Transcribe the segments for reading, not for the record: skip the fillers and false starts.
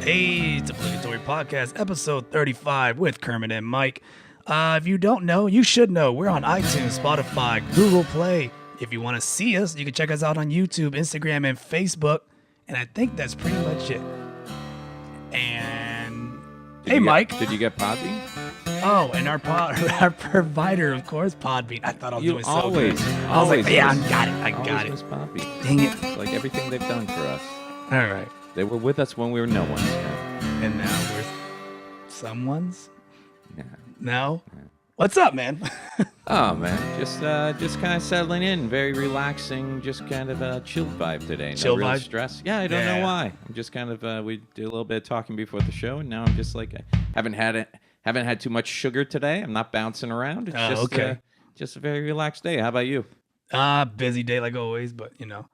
Hey, it's Obligatory Podcast, episode 35 with Kermit and Myke. If you don't know, you should know. We're on iTunes, Spotify, Google Play. If you want to see us, you can check us out on YouTube, Instagram, and Facebook. And I think that's pretty much it. And hey, Myke. Did you get Podbean? Oh, and our provider, of course, Podbean. I thought I was doing so good. Always. Yeah, I got it. Miss Podbean. Dang it. It's like everything they've done for us. All right. They were with us when we were no ones. And now we're someone's? Yeah. No? What's up, man? Oh man, just kind of settling in, very relaxing, just kind of a chill vibe today. Chill no real vibe? stress. Yeah, I don't know why. I'm just kind of we did a little bit of talking before the show, and now I'm just like haven't had too much sugar today. I'm not bouncing around. It's just okay. Just a very relaxed day. How about you? Busy day like always, but you know,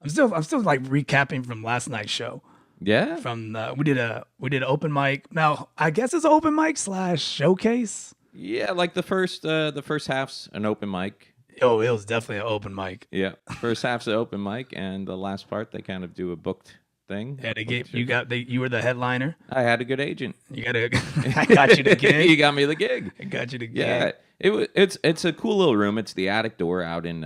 I'm still like recapping from last night's show. Yeah. From we did an open mic. Now I guess it's open mic / showcase. Yeah, like the first half's an open mic. Oh, it was definitely an open mic. Yeah, first half's an open mic, and the last part they kind of do a booked thing. Yeah, you were the headliner. I had a good agent. I got you the gig. You got me the gig. I got you the gig. Yeah, it's a cool little room. It's the attic door out in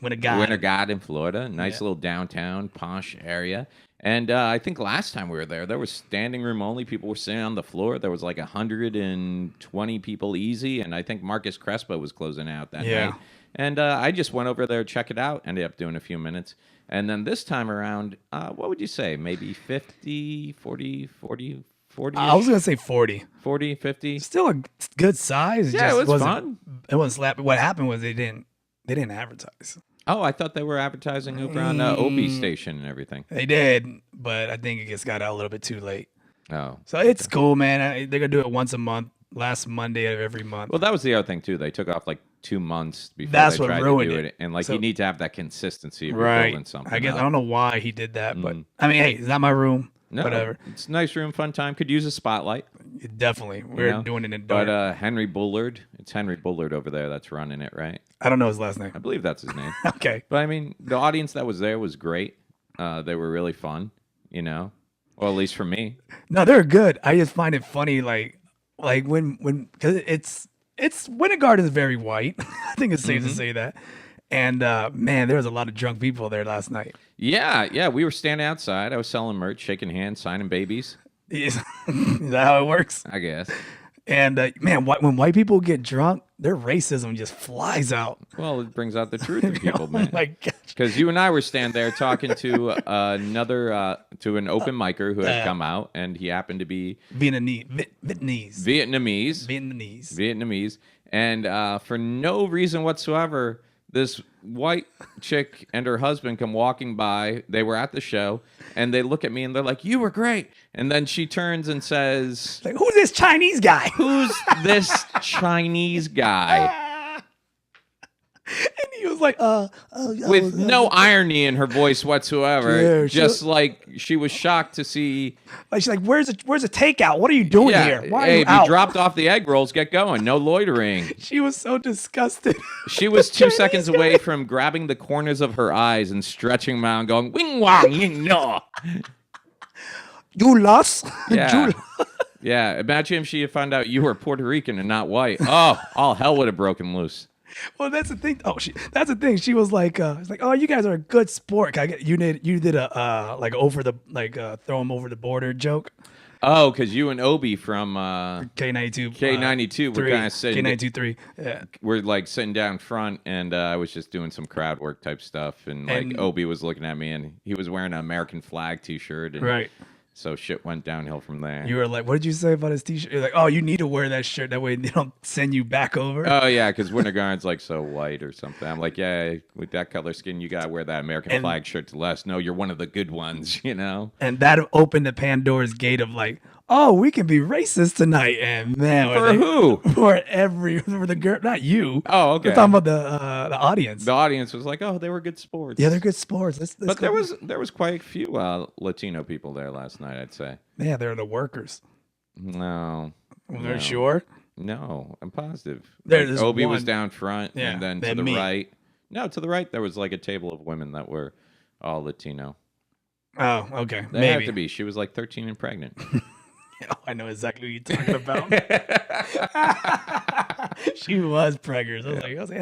Winter Garden, Florida. Nice little downtown posh area. And I think last time we were there was standing room only. People were sitting on the floor. There was like 120 people easy. And I think Marcus Crespo was closing out that night. And I just went over there to check it out. Ended up doing a few minutes. And then this time around, what would you say? Maybe 50, 40? I was going to say 40. 40, 50? Still a good size. Yeah, it was fun. It wasn't slapping. What happened was they didn't advertise. Oh, I thought they were advertising over on OB station and everything. They did, but I think it just got out a little bit too late. Oh. So it's cool, man. They're going to do it once a month, last Monday of every month. Well, that was the other thing, too. They took off like 2 months before That's they what tried ruined to do it. And like, So- you need to have that consistency if you're right. building something. I guess up. I don't know why he did that, but I mean, hey, it's not my room. No, Whatever. It's a nice room, fun time. Could use a spotlight. Definitely. We're doing it in dark. But Henry Bullard, it's Henry Bullard over there that's running it, right? I don't know his last name. I believe that's his name. Okay. But I mean, the audience that was there was great. They were really fun, you know? Well, at least for me. No, they're good. I just find it funny, like when because it's Winter Garden is very white. I think it's safe to say that. And man, there was a lot of drunk people there last night. Yeah. We were standing outside. I was selling merch, shaking hands, signing babies. Is that how it works? I guess. And man, when white people get drunk, their racism just flies out. Well, it brings out the truth in people, man. Oh my gosh. Because you and I were standing there talking to to an open micer who had come out, and he happened to be Vietnamese. And for no reason whatsoever, this white chick and her husband come walking by. They were at the show, and they look at me, and they're like, "You were great." And then she turns and says, Like, who's this Chinese guy? "Who's this Chinese guy?" And he was like, With no irony in her voice whatsoever, Yeah, just like she was shocked to see. Like, she's like, where's the takeout? What are you doing here? Why are hey, you if out? you dropped off the egg rolls, get going. No loitering. She was so disgusted. She was 2 Chinese seconds guy. away from grabbing the corners of her eyes and stretching them out and going, "Wing wang ying no." You lost? Yeah. Yeah. Imagine if she had found out you were Puerto Rican and not white. Oh, all hell would have broken loose. Well, that's the thing. That's the thing. She was like, it's like, oh, you guys are a good sport. You did a like over the throw him over the border joke. Oh, because you and Obi from K92 were kind of sitting. K92.3. Yeah. We're like sitting down front, and I was just doing some crowd work type stuff, and like Obi was looking at me, and he was wearing an American flag T-shirt, and Right. So shit went downhill from there. You were like, what did you say about his T-shirt? You're like, oh, you need to wear that shirt. That way they don't send you back over. Oh, yeah, because Winter Garden's like so white or something. I'm like, yeah, with that color skin, you got to wear that American flag shirt to less. No, you're one of the good ones, you know? And that opened the Pandora's gate of like, oh, we can be racist tonight. And man, For who? For the girl, not you. Oh, okay. We're talking about the audience. The audience was like, oh, they were good sports. Yeah, they're good sports. But there was quite a few Latino people there last night, I'd say. Yeah, they're the workers. No. They're sure? No, I'm positive. There's like, Obi one. was down front, Yeah, and then to the right. No, to the right, there was like a table of women that were all Latino. Oh, okay. They Maybe. have to be. She was like 13 and pregnant. Oh, I know exactly what you're talking about. She was preggers. I was like,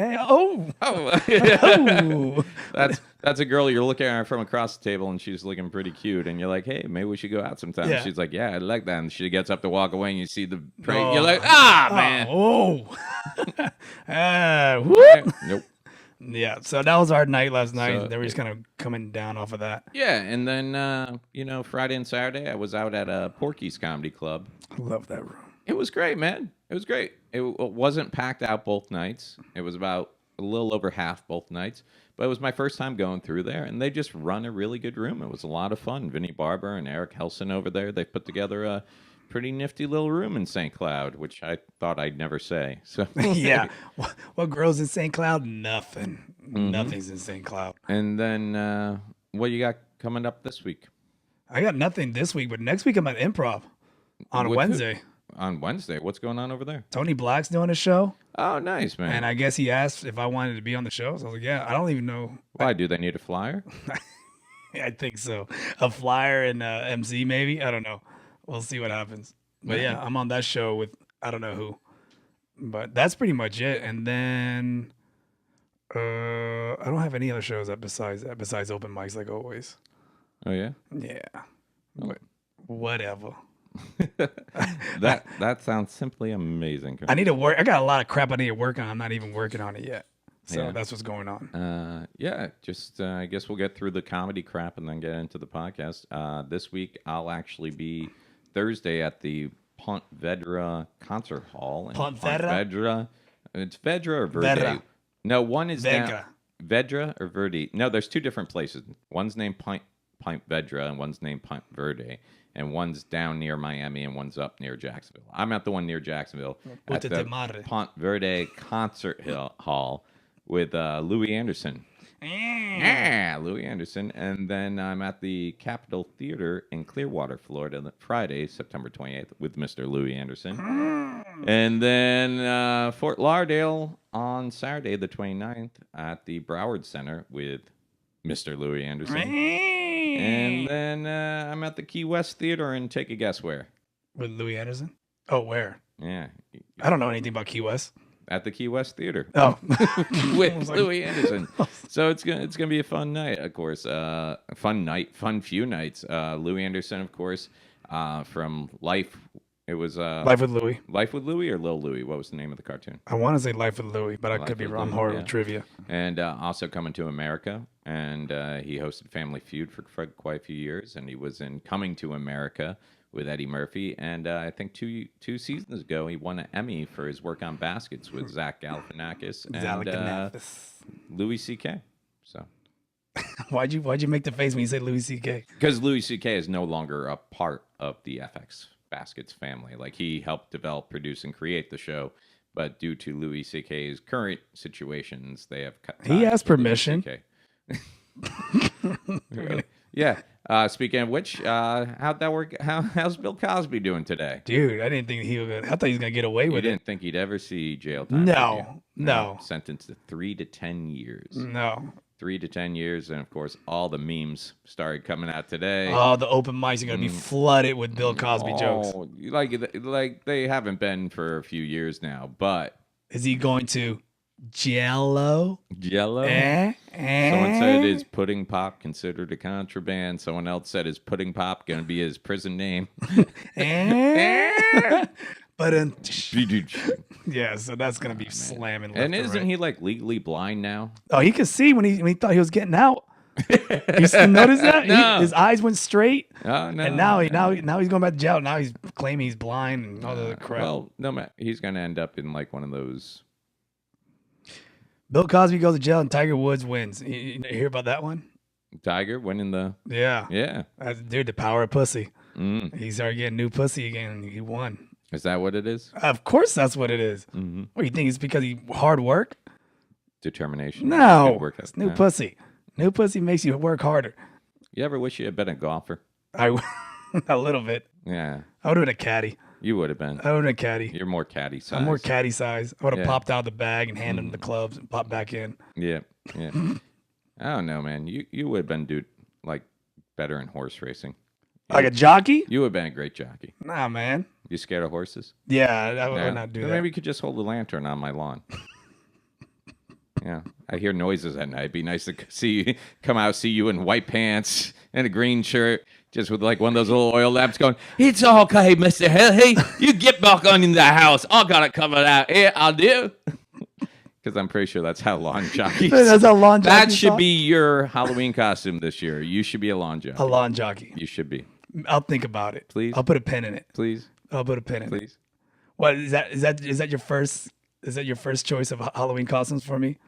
hey, That's a girl you're looking at her from across the table, and she's looking pretty cute, and you're like, hey, maybe we should go out sometime. Yeah. She's like, yeah, I like that. And she gets up to walk away, and you see the you're like, man. Whoa. Nope. Yeah, so that was our night last night. They were just kind of coming down off of that. Yeah, and then, Friday and Saturday, I was out at Porky's Comedy Club. I love that room. It was great, man. It was great. It wasn't packed out both nights. It was about a little over half both nights. But it was my first time going through there, and they just run a really good room. It was a lot of fun. Vinny Barber and Eric Helson over there, they put together a pretty nifty little room in St. Cloud, which I thought I'd never say. So yeah. What grows in St. Cloud? Nothing. Mm-hmm. Nothing's in St. Cloud. And then what you got coming up this week? I got nothing this week, but next week I'm at Improv on Wednesday. On Wednesday? What's going on over there? Tony Black's doing a show. Oh, nice, man. And I guess he asked if I wanted to be on the show. So I was like, yeah, I don't even know. Why? Do they need a flyer? I think so. A flyer and MC maybe. I don't know. We'll see what happens. But yeah, I'm on that show with I don't know who. But that's pretty much it. And then I don't have any other shows besides open mics like always. Oh yeah? Yeah. But whatever. that sounds simply amazing. I need to work. I got a lot of crap I need to work on. I'm not even working on it yet. So that's what's going on. Just I guess we'll get through the comedy crap and then get into the podcast. This week I'll actually be Thursday at the Pontevedra Concert Hall. Pontevedra? It's Vedra or Verde? Vedra. No, one is Vedra. Vedra or Verde. No, there's two different places. One's named Pontevedra and one's named Pontevedra. And one's down near Miami and one's up near Jacksonville. I'm at the one near Jacksonville at the Pontevedra Concert Hall with Louie Anderson. Louie Anderson. And then I'm at the Capitol Theater in Clearwater, Florida, Friday, September 28th with Mr. Louie Anderson. And then Fort Lauderdale on Saturday, the 29th at the Broward Center with Mr. Louie Anderson. And then I'm at the Key West Theater and take a guess where? With Louie Anderson? Oh, where? Yeah. I don't know anything about Key West. At the Key West Theater. Oh. With Louie Anderson. So it's gonna be a fun night, of course. Fun few nights. Louie Anderson, of course, from Life. It was Life with Louie. Life with Louie or Lil Louie? What was the name of the cartoon? I want to say Life with Louie, but I could be wrong. Horrible trivia. And also Coming to America. And he hosted Family Feud for quite a few years. And he was in Coming to America with Eddie Murphy. And I think two seasons ago, he won an Emmy for his work on baskets with Zach Galifianakis and Louis C.K. So, why'd you make the face when you said Louis C.K.? Because Louis C.K. is no longer a part of the FX Baskets family. Like, he helped develop, produce, and create the show. But due to Louis C.K.'s current situations, they have cut. He asked permission. Yeah. Speaking of which, how'd that work? How's Bill Cosby doing today? Dude, I didn't think I thought he was gonna get away with it. You didn't think he'd ever see jail time? No. Sentenced to 3 to 10 years. No. 3 to 10 years, and of course, all the memes started coming out today. Oh, the open mics are gonna be flooded with Bill Cosby jokes. Like they haven't been for a few years now, but is he going to Jello? Someone said, is pudding pop considered a contraband? Someone else said, is pudding pop going to be his prison name? But yeah, so that's going to be slamming. And isn't he like legally blind now? Oh, he could see when he thought he was getting out. You notice that? No. His eyes went straight. Oh, no. And now he's going back to jail. Now he's claiming he's blind and all the crap. Well, no matter. He's going to end up in like one of those. Bill Cosby goes to jail and Tiger Woods wins. You hear about that one? Tiger winning the... Yeah. Dude, the power of pussy. Mm. He started getting new pussy again and he won. Is that what it is? Of course that's what it is. Mm-hmm. What, you think it's because he hard work? Determination. No. New pussy. New pussy makes you work harder. You ever wish you had been a golfer? A little bit. Yeah. I would have been a caddy. You would have been. I would have been a caddy. You're more caddy size. I'm more caddy size. I would have popped out of the bag and handed him the clubs and popped back in. Yeah. I don't know, man. You would have been, dude, like better in horse racing. Like a jockey? You would have been a great jockey. Nah, man. You scared of horses? Yeah, I would not do that. Maybe you could just hold the lantern on my lawn. Yeah, I hear noises at night. It'd be nice to see you in white pants and a green shirt, just with like one of those little oil lamps going, "It's okay, Mr. Hill. Hey, you get back on in the house. I got it covered out here. I'll do." Because I'm pretty sure that's how lawn jockeys. That's how lawn jockeys That should be your Halloween costume this year. You should be a lawn jockey. A lawn jockey. You should be. I'll think about it. Please. I'll put a pin in it. Please. I'll put a pin in it. Please. What is that? Is that your first? Is that your first choice of Halloween costumes for me?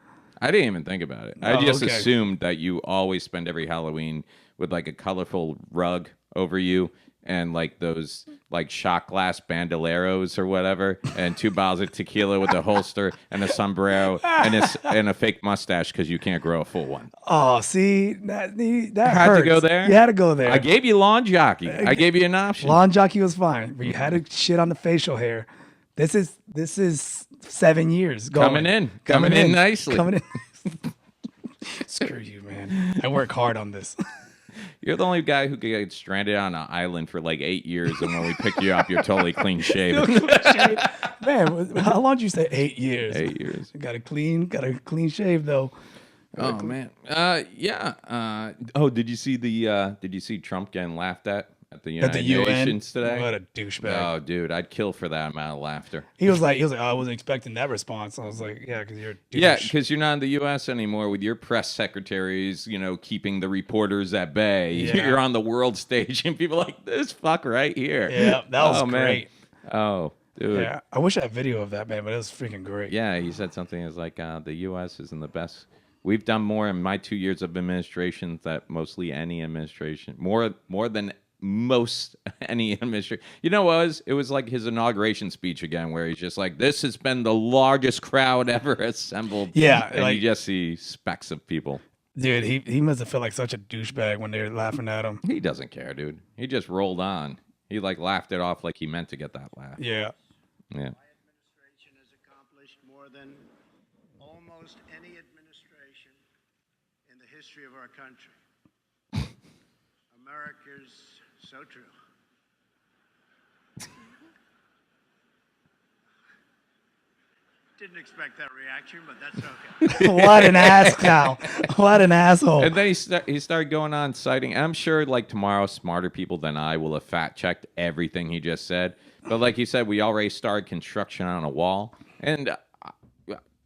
I didn't even think about it. I just assumed that you always spend every Halloween with like a colorful rug over you and like those like shot glass bandoleros or whatever, and 2 bottles of tequila with a holster and a sombrero and a fake mustache because you can't grow a full one. Oh, see, that had hurts. to go there. You had to go there. I gave you lawn jockey. I gave you an option. Lawn jockey was fine, but you had to shit on the facial hair. This is 7 years coming in nicely. Coming in. Screw you, man. I work hard on this. You're the only guy who gets stranded on an island for like 8 years, and when we pick you up, you're totally clean shaven. Man, how long did you say? 8 years. 8 years. Got a clean shave though. Oh man. Yeah. Did you see Trump getting laughed at the United Nations today? What a douchebag. Oh, dude, I'd kill for that amount of laughter. He was like, oh, I wasn't expecting that response. I was like, yeah, because you're a douche. Yeah, because you're not in the U.S. anymore with your press secretaries, keeping the reporters at bay. Yeah. You're on the world stage, and people are like, this fuck right here. Yeah, that was great. Man. Oh, dude. Yeah, I wish I had video of that, man, but it was freaking great. Yeah, he said something as like, the U.S. isn't the best. We've done more in my 2 years of administration that mostly any administration, more than most any administration. You know what it was like his inauguration speech again, where he's just like, this has been the largest crowd ever assembled. Yeah. And you just see specks of people. Dude, he must have felt like such a douchebag when they were laughing at him. He doesn't care, dude. He just rolled on. He like laughed it off like he meant to get that laugh. Yeah. Yeah. My administration has accomplished more than almost any administration in the history of our country. America's so true. Didn't expect that reaction, but that's okay. What an ass cow. What an asshole. And then he started going on citing. I'm sure like tomorrow, smarter people than I will have fact checked everything he just said. But like you said, we already started construction on a wall. And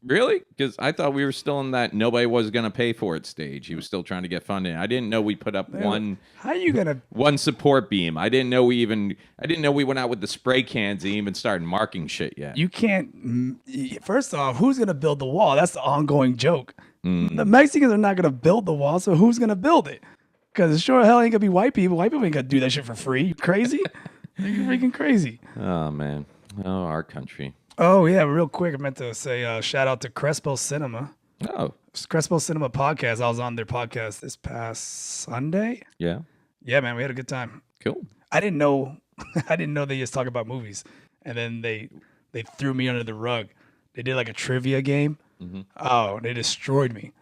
really? Because I thought we were still in that nobody was going to pay for it stage. He was still trying to get funding. I didn't know we put up How are you gonna one support beam. I didn't know we went out with the spray cans and even started marking shit yet. You can't. First off, who's gonna build the wall? That's the ongoing joke. The Mexicans are not gonna build the wall, so who's gonna build it? Because sure hell ain't gonna be white people. White people ain't gonna do that shit for free. You crazy? You're freaking crazy. Oh man. Oh, our country. Oh yeah, real quick, I meant to say shout out to Crespo Cinema. Oh, Crespo Cinema podcast. I was on their podcast this past Sunday. yeah. Yeah, man, we had a good time. Cool. I didn't know they just talk about movies, and then they threw me under the rug. They did like a trivia game. Mm-hmm. Oh, they destroyed me.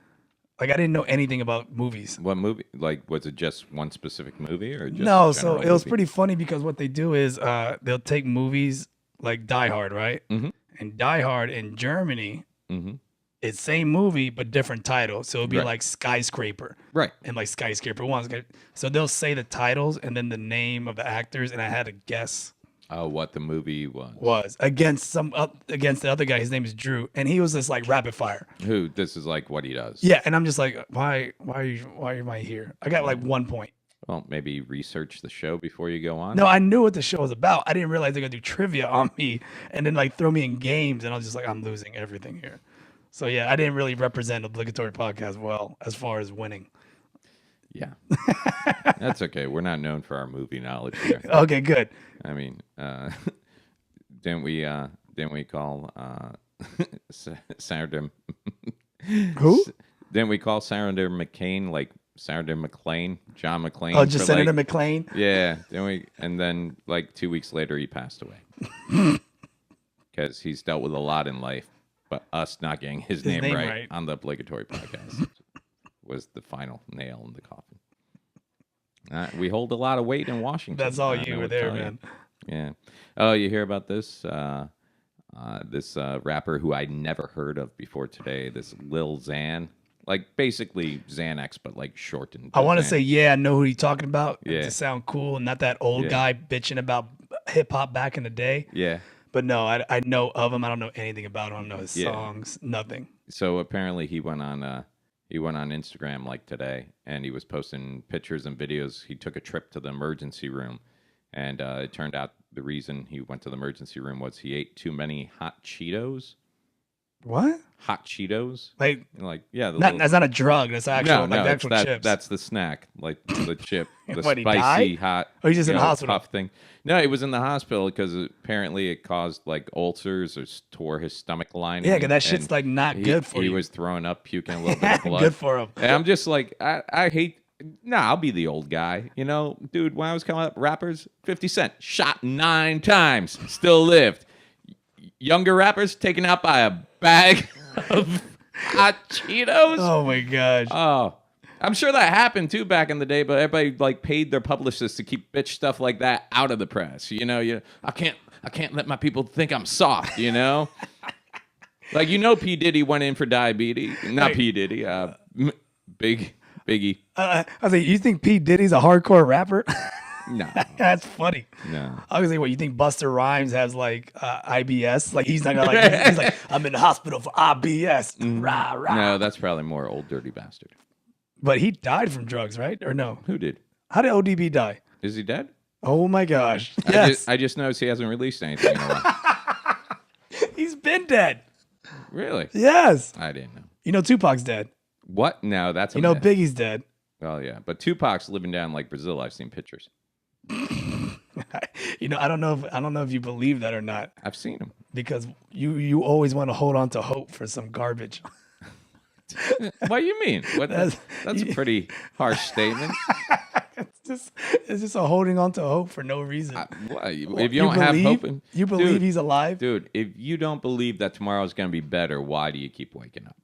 Like I didn't know anything about movies. What movie? Like, was it just one specific movie or just No? a So general it was movie? pretty funny because what they do is they'll take movies like Die Hard, right? Mm-hmm. And Die Hard in Germany, Mm-hmm. it's same movie but different title. So it'll be Right. like Skyscraper. Right. And like Skyscraper 1. So they'll say the titles and then the name of the actors, and I had to guess What the movie was. against the other guy. His name is Drew, and he was just like rapid fire. Who? This is like what he does. Yeah, and I'm just like, why am I here? I got like 1 point. Well, maybe research the show before you go on. No, I knew what the show was about. I didn't realize they're gonna do trivia on me and then like throw me in games, and I was just like, I'm losing everything here. So yeah, I didn't really represent Obligatory Podcast well as far as winning. Yeah. That's okay. We're not known for our movie knowledge here. Okay, good. I mean, didn't we call Senator Who? Didn't we call Senator McCain like Senator McLean, John McClane? Oh, just Senator like, McLean. Yeah. And then like 2 weeks later, he passed away because he's dealt with a lot in life. But us not getting his name right on the Obligatory Podcast was the final nail in the coffin. We hold a lot of weight in Washington. That's all you were there, man. Yeah. Oh, you hear about this? This rapper who I never heard of before today, this Lil Xan. Like, basically Xanax, but, like, shortened. I want to say, yeah, I know who you're talking about. Yeah. To sound cool and not that old guy bitching about hip-hop back in the day. Yeah. But no, I know of him. I don't know anything about him. I don't know his songs. Nothing. So apparently he went on Instagram, like, today, and he was posting pictures and videos. He took a trip to the emergency room, and it turned out the reason he went to the emergency room was he ate too many hot Cheetos. What? Hot Cheetos? Like yeah. That's not a drug. That's actual, no, like actual chips. That's the snack, like the chip, the What, he spicy died? hot. Oh, he's just in the hospital. Puff thing. No, he was in the hospital because apparently it caused like ulcers or tore his stomach lining. Yeah, because that shit's like not good for you. He was throwing up, puking a little bit of blood. Good for him. And I'm just like, I hate. Nah, I'll be the old guy. You know, dude, when I was coming up, rappers, 50 Cent, shot 9 times, still lived. Younger rappers taken out by a bag of hot Cheetos. Oh, my gosh. Oh, I'm sure that happened, too, back in the day, but everybody, like, paid their publicists to keep bitch stuff like that out of the press. You know, I can't let my people think I'm soft, you know? Like, P. Diddy went in for diabetes. Not P. Diddy, Biggie. I was like, you think P. Diddy's a hardcore rapper? No. That's funny. No. I was like, what, you think Busta Rhymes has like IBS? Like he's not gonna like he's like, I'm in the hospital for IBS. Rah, rah. No, that's probably more old dirty bastard. But he died from drugs, right? Or no? Who did? How did ODB die? Is he dead? Oh my gosh. Yes. I just noticed he hasn't released anything in a while. He's been dead. Really? Yes. I didn't know. You know Tupac's dead. What? No, that's a myth. Biggie's Biggie's dead. Well, yeah, but Tupac's living down like Brazil. I've seen pictures. I don't know if you believe that or not. I've seen him. Because you always want to hold on to hope for some garbage. What do you mean? That's a pretty harsh statement. It's just a holding on to hope for no reason. If you don't have hope, you believe he's alive, dude. If you don't believe that tomorrow's going to be better, why do you keep waking up?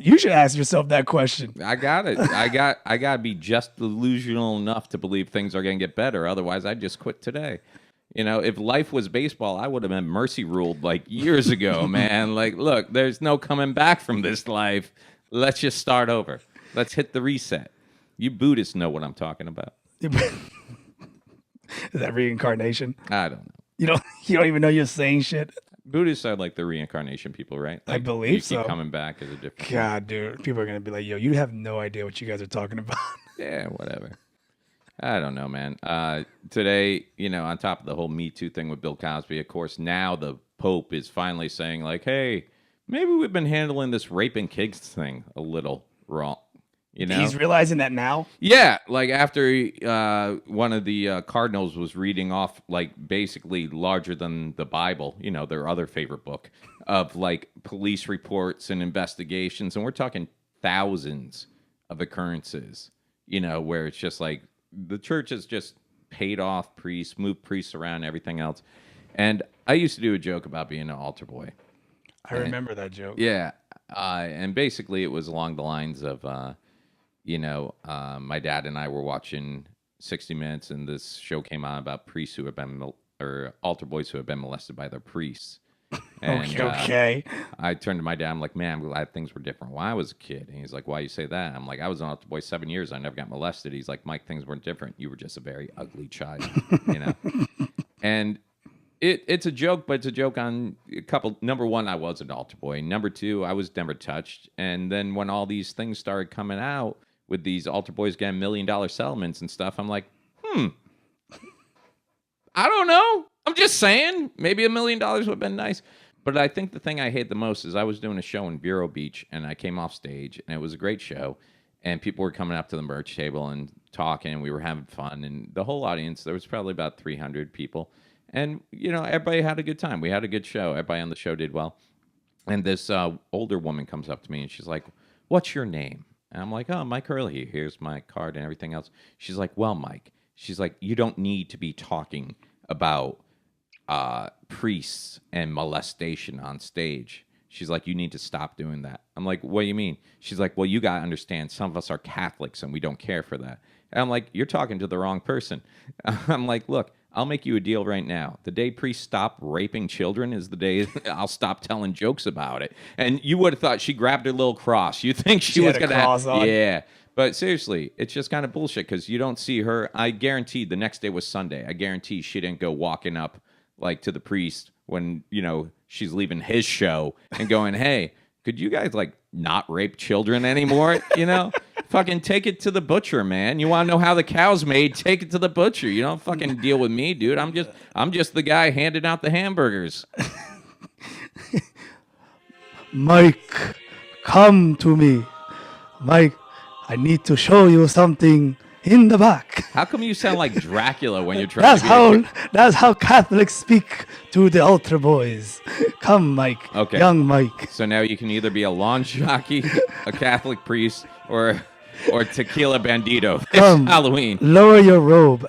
You should ask yourself that question. I got it. I got to be just delusional enough to believe things are going to get better. Otherwise, I'd just quit today. If life was baseball, I would have been mercy ruled like years ago, man. Like, look, there's no coming back from this life. Let's just start over. Let's hit the reset. You Buddhists know what I'm talking about. Is that reincarnation? I don't know. You don't even know you're saying shit. Buddhists are like the reincarnation people, right? Like, I believe so. You keep coming back as a different. God, dude, people are gonna be like, "Yo, you have no idea what you guys are talking about." Yeah, whatever. I don't know, man. Today, on top of the whole Me Too thing with Bill Cosby, of course, now the Pope is finally saying, like, hey, maybe we've been handling this raping kids thing a little wrong. He's realizing that now? Yeah, like after one of the cardinals was reading off, like, basically larger than the Bible, their other favorite book, of, like, police reports and investigations. And we're talking thousands of occurrences, where it's just like, the church has just paid off priests, moved priests around, everything else. And I used to do a joke about being an altar boy. I remember that joke. Yeah. And basically it was along the lines of, my dad and I were watching 60 Minutes, and this show came on about priests who have been, or altar boys who have been molested by their priests. And, okay. I turned to my dad. I'm like, man, I'm glad things were different when I was a kid. And he's like, why you say that? I'm like, I was an altar boy 7 years. I never got molested. He's like, Myke, things weren't different. You were just a very ugly child, And it's a joke, but it's a joke on a couple. Number one, I was an altar boy. Number two, I was never touched. And then when all these things started coming out with these altar boys getting $1 million settlements and stuff, I'm like, I don't know. I'm just saying, maybe $1 million would have been nice. But I think the thing I hate the most is I was doing a show in Vero Beach, and I came off stage, and it was a great show. And people were coming up to the merch table and talking, and we were having fun. And the whole audience, there was probably about 300 people. And, everybody had a good time. We had a good show. Everybody on the show did well. And this older woman comes up to me, and she's like, what's your name? And I'm like, oh, Myke Hurley. Here's my card and everything else. She's like, well, Myke. She's like, you don't need to be talking about priests and molestation on stage. She's like, you need to stop doing that. I'm like, what do you mean? She's like, well, you got to understand, some of us are Catholics and we don't care for that. And I'm like, you're talking to the wrong person. I'm like, look, I'll make you a deal right now. The day priests stop raping children is the day I'll stop telling jokes about it. And you would have thought she grabbed her little cross. You think she was going to... Yeah. But seriously, it's just kind of bullshit because you don't see her. I guarantee the next day was Sunday. I guarantee she didn't go walking up like to the priest when, she's leaving his show and going, hey, could you guys like not rape children anymore? Fucking take it to the butcher, man. You want to know how the cow's made? Take it to the butcher. You don't fucking deal with me, dude. I'm just the guy handing out the hamburgers. Myke, come to me. Myke, I need to show you something in the back. How come you sound like Dracula when you're trying That's how Catholics speak to the altar boys. Come, Myke. Okay. Young Myke. So now you can either be a lawn jockey, a Catholic priest, or tequila bandito. It's Halloween. Lower your robe.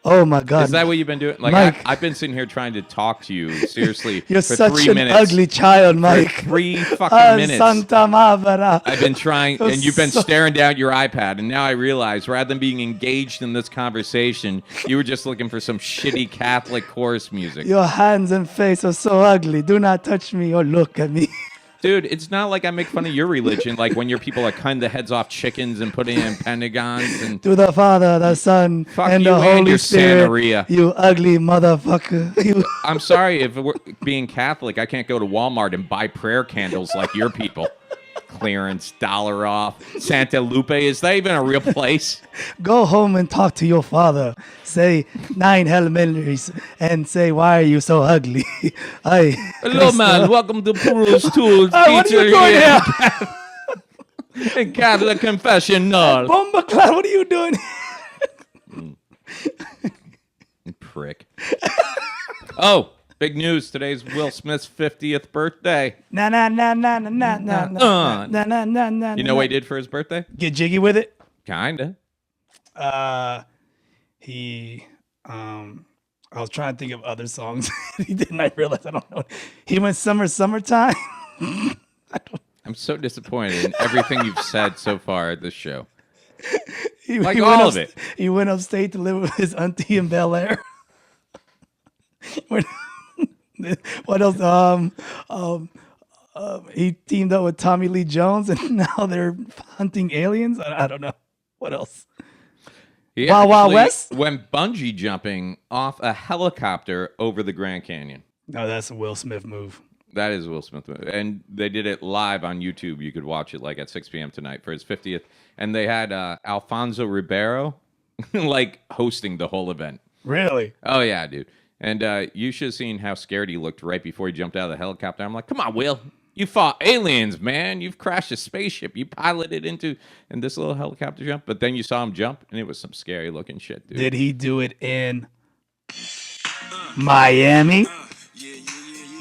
Oh my God. Is that what you've been doing? Like Myke, I've been sitting here trying to talk to you seriously you're for such 3 an minutes. ugly child, Myke. For 3 fucking minutes. Santa Barbara. I've been trying, and you've been staring down your iPad, and now I realize rather than being engaged in this conversation, you were just looking for some shitty Catholic chorus music. Your hands and face are so ugly. Do not touch me or look at me. Dude, it's not like I make fun of your religion, like when your people are cutting the heads off chickens and putting in pentagons. And to the Father, the Son, fuck and you the Holy your Spirit. Santeria. You ugly motherfucker. I'm sorry, if we're being Catholic, I can't go to Walmart and buy prayer candles like your people. Clearance, $1 off. Santa Lupe, is that even a real place? Go home and talk to your father. Say 9 Hail Marys and say, why are you so ugly? Hello, man. Welcome to Peru's Tools. What are you doing here? In Catholic confessional. Bomba Cloud, what are you doing Prick. Oh, big news. Today's Will Smith's 50th birthday. You know what he did for his birthday? Get jiggy with it? Kinda. I was trying to think of other songs he didn't. I realized I don't know. He went summertime. I'm so disappointed in everything you've said so far at this show. He all of it. He went upstate to live with his auntie in Bel Air. What else? He teamed up with Tommy Lee Jones, and now they're hunting aliens. I don't know. What else? He Wild West went bungee jumping off a helicopter over the Grand Canyon. No, that's a Will Smith move. That is Will Smith. And they did it live on YouTube. You could watch it like at 6 p.m. tonight for his 50th. And they had Alfonso Ribeiro like hosting the whole event. Really? Oh, yeah, dude. And you should have seen how scared he looked right before he jumped out of the helicopter. I'm like, come on, Will. You fought aliens, man. You've crashed a spaceship. You piloted in this little helicopter jump. But then you saw him jump, and it was some scary looking shit, dude. Did he do it in Miami?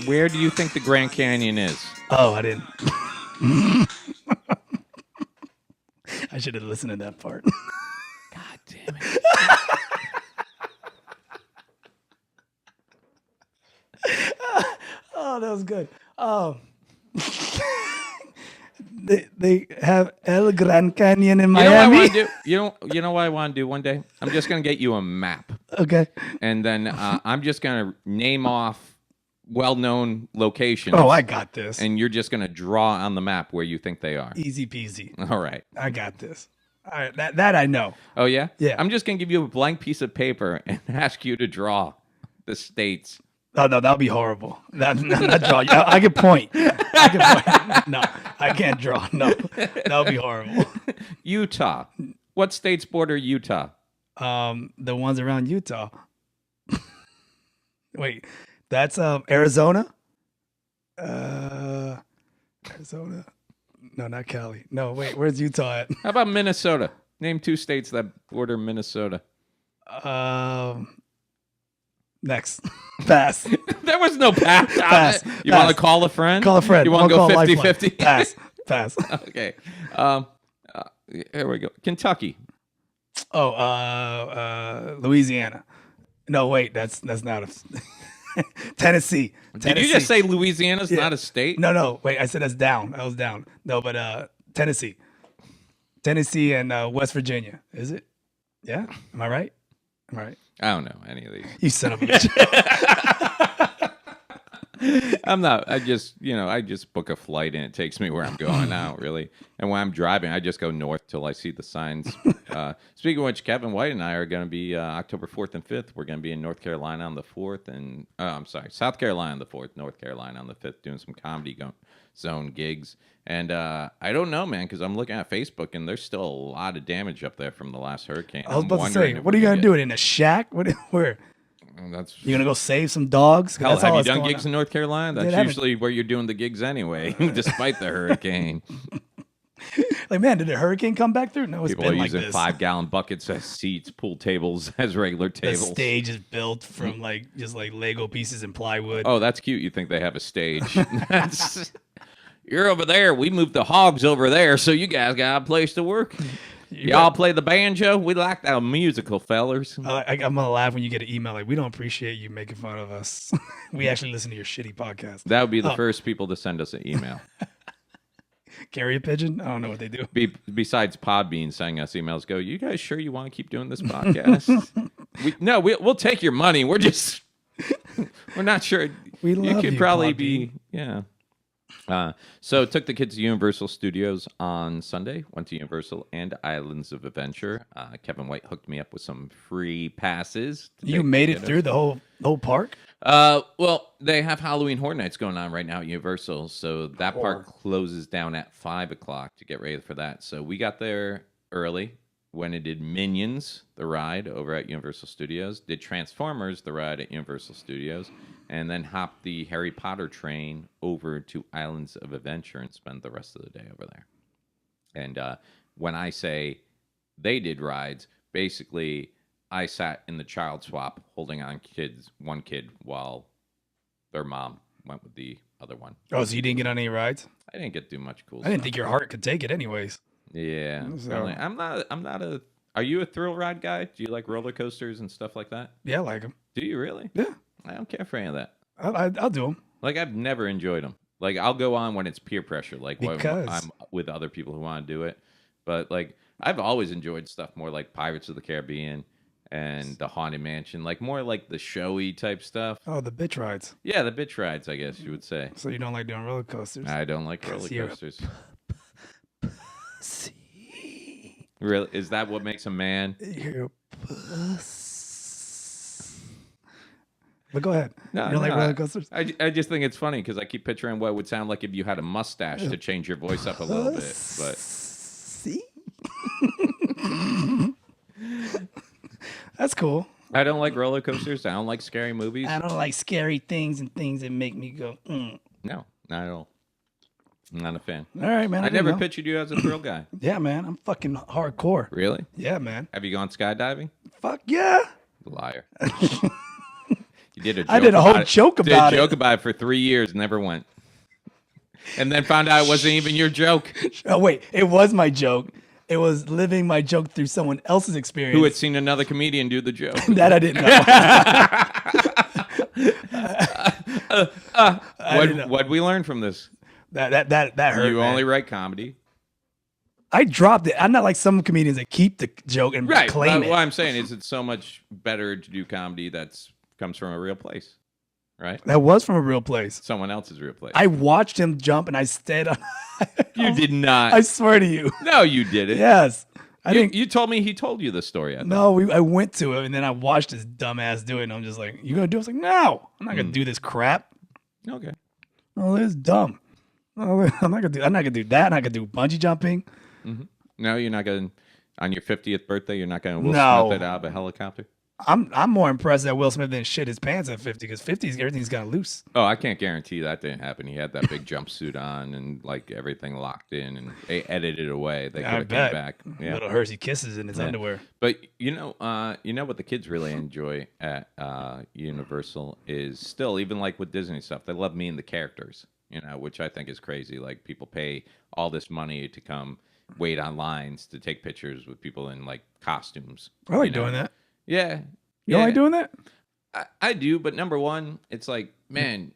Where do you think the Grand Canyon is? Oh, I didn't. I should have listened to that part. God damn it. Oh, that was good. They have El Gran Canyon in Miami. You know what I want to do one day? I'm just going to get you a map. Okay. And then I'm just going to name off well-known locations. Oh, I got this. And you're just going to draw on the map where you think they are. Easy peasy. All right. I got this. All right, that I know. Oh, yeah? Yeah. I'm just going to give you a blank piece of paper and ask you to draw the states. Oh, no, that'll be horrible. Not draw. I can point. I can point. No, I can't draw. No, that'll be horrible. Utah. What states border Utah? The ones around Utah. Wait, that's Arizona. Arizona. No, not Cali. No, wait, where's Utah at? How about Minnesota? Name 2 states that border Minnesota. Next. Pass. There was no pass. Pass. You want to call a friend? Call a friend. You want to go 50-50? Pass. Okay. Here we go. Kentucky. Oh, Louisiana. No, wait, that's not a Tennessee. Did you just say Louisiana's not a state? No. Wait, I said that's down. I was down. No, but Tennessee. Tennessee and West Virginia. Is it? Yeah? Am I right? Am I right? I don't know any of these. You son of a bitch. I'm not. I just book a flight and it takes me where I'm going. I don't really. And when I'm driving, I just go north till I see the signs. Speaking of which, Kevin White and I are going to be October 4th and 5th. We're going to be in North Carolina on the 4th, and South Carolina on the 4th, North Carolina on the 5th, doing some comedy zone gigs. And I don't know, man, because I'm looking at Facebook and there's still a lot of damage up there from the last hurricane. I was about to say, what are you going to do? It in a shack? Where? You gonna go save some dogs? Hell, have you done gigs in North Carolina? That's usually where you're doing the gigs anyway, despite the hurricane. Like, man, did a hurricane come back through? No, it's people been are like using this. 5-gallon buckets as seats, pool tables as regular tables. The stage is built from just Lego pieces and plywood. Oh, that's cute. You think they have a stage? You're over there. We moved the hogs over there, so you guys got a place to work. Y'all play the banjo? We like that musical, fellers. I'm going to laugh when you get an email like, we don't appreciate you making fun of us. We actually listen to your shitty podcast. That would be the first people to send us an email. Carrier pigeon? I don't know what they do. Besides Podbean sending us emails, go, you guys sure you want to keep doing this podcast? We'll take your money. We're not sure. We love you could probably Podbean. be, yeah. So took the kids to Universal Studios on Sunday. Went to Universal and Islands of Adventure. Kevin White hooked me up with some free passes. You made it through the whole park? Well, they have Halloween Horror Nights going on right now at Universal, so that park closes down at 5:00 to get ready for that. So we got there early. When it did Minions, the ride over at Universal Studios, did Transformers, the ride at Universal Studios, and then hopped the Harry Potter train over to Islands of Adventure and spent the rest of the day over there. And when I say they did rides, basically I sat in the child swap holding on one kid while their mom went with the other one. Oh, so you didn't get on any rides? I didn't get too much cool I didn't stuff. think your heart could take it anyways. Yeah, So- I'm not a. Are you a thrill ride guy? Do you like roller coasters and stuff like that? Yeah, I like them. Do you really? Yeah, I don't care for any of that. I'll do them. Like I've never enjoyed them. Like I'll go on when it's peer pressure, like when Because- I'm with other people who want to do it. But like I've always enjoyed stuff more like Pirates of the Caribbean and the Haunted Mansion, like more like the showy type stuff. Oh, the bitch rides. Yeah, the bitch rides, I guess you would say. So you don't like doing roller coasters? I don't like roller you're a coasters. See, Really? Is that what makes a man? you're a puss. But go ahead. No, you don't like no, roller coasters? I just think it's funny because I keep picturing what it would sound like if you had a mustache to change your voice up a little bit. But See? That's cool. I don't like roller coasters. I don't like scary movies. I don't like scary things and things that make me go, No, not at all. I'm not a fan. All right, man. I didn't never know. pictured you as a thrill guy. Yeah, man. I'm fucking hardcore. Really? Yeah, man. Have you gone skydiving? Fuck yeah. Liar. You did a joke. I did a whole about it. joke about Did a joke it. about it for 3 years, never went. And then found out it wasn't even your joke. Oh, wait. It was my joke. It was living my joke through someone else's experience. Who had seen another comedian do the joke? That I didn't know. What'd we learn from this? That hurt. You man. only write comedy. I dropped it. I'm not like some comedians that keep the joke and Right. claim it. What I'm saying is it's so much better to do comedy that comes from a real place. Right? That was from a real place. Someone else's real place. I watched him jump and I stayed on. You did not. I swear to you. No, you didn't. Yes. I didn't. You told me he told you the story. I thought. No, I went to it and then I watched this dumbass do it and I'm just like, you gonna do it? I was like, no, I'm not gonna do this crap. Okay. Oh, this is dumb. Oh, I'm not gonna do that. I'm not gonna do bungee jumping. No, you're not going to, on your 50th birthday, you're not going to Will No. Smith it out of a helicopter? I'm more impressed that Will Smith didn't shit his pants at 50 because 50 everything's got loose. Oh, I can't guarantee that didn't happen. He had that big jumpsuit on and like everything locked in and they edited it away. They could I have came bet. back. Yeah. Little Hershey kisses in his underwear. But you know what the kids really enjoy at Universal is still, even like with Disney stuff, they love meeting the characters, you know, which I think is crazy. Like people pay all this money to come wait on lines to take pictures with people in like costumes. I like doing that. Yeah. You don't like doing that? I do, but number one, it's like, man,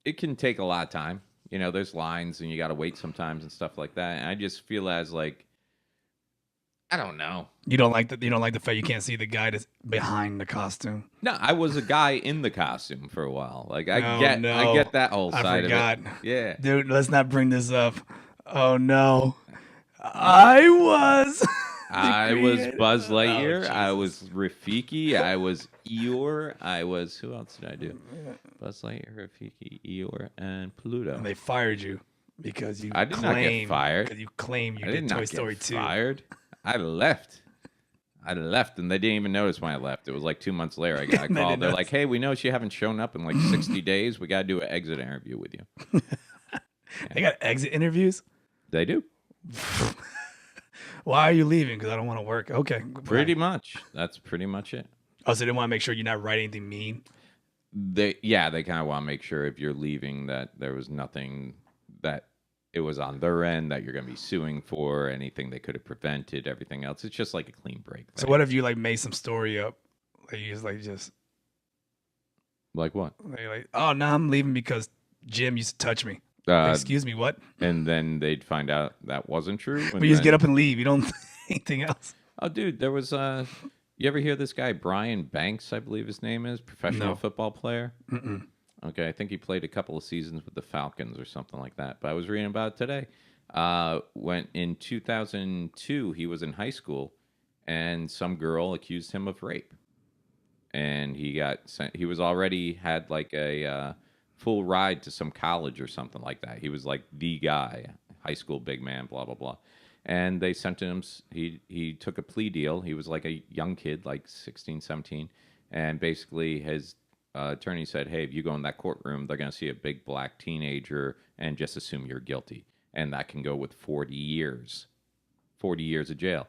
it can take a lot of time. You know, there's lines and you got to wait sometimes and stuff like that. And I just feel as like, I don't know. You don't like the fact you can't see the guy that's behind the costume. No, I was a guy in the costume for a while. Like I Oh, get that whole I side forgot. of it. Yeah. Dude, let's not bring this up. Oh no. I was Buzz Lightyear. Oh, I was Rafiki. I was Eeyore. I was who else did I do? Buzz Lightyear, Rafiki, Eeyore, and Pluto. And they fired you because I did not get fired. Because you claim you I did did Toy not Story get 2. fired. I left, and they didn't even notice when I left. It was like 2 months later. I got a call. They're like, "Hey, we noticed you haven't shown up in like 60 days. We got to do an exit interview with you." They got exit interviews? They do. Why are you leaving? Because I don't want to work. Okay. Pretty much. That's pretty much it. Oh, so they want to make sure you're not writing anything mean? They kind of want to make sure if you're leaving that there was nothing that it was on their end that you're going to be suing for, anything they could have prevented, everything else. It's just like a clean break. So what if you like made some story up? Like you just like what? Like, oh, no, I'm leaving because Jim used to touch me. Excuse me, what? And then they'd find out that wasn't true. But you just get up and leave. You don't anything else. Oh, dude, there was you ever hear this guy Brian Banks? I believe his name is professional football player. Mm-mm. Okay, I think he played a couple of seasons with the Falcons or something like that. But I was reading about it today. When in 2002 he was in high school, and some girl accused him of rape, and he got sent. He was already had like a full ride to some college or something like that. He was like the guy, high school big man, blah blah blah. And they sent him. He took a plea deal. He was like a young kid, like 16, 17, and basically his attorney said, "Hey, if you go in that courtroom, they're going to see a big black teenager and just assume you're guilty, and that can go with 40 years of jail.